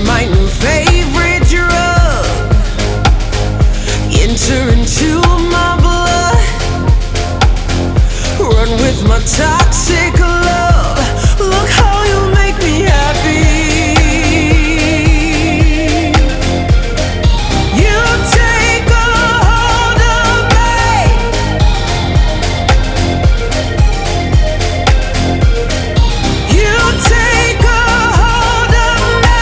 my new favorite drug. Enter into my blood. Run with my toxic love. Look how you make me happy. You take a hold of me. You take a hold of me.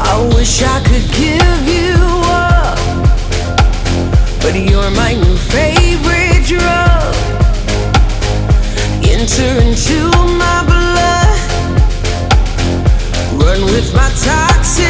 I wish I could give you up, but you're my new favorite drug. Enter into my blood. Run with my toxic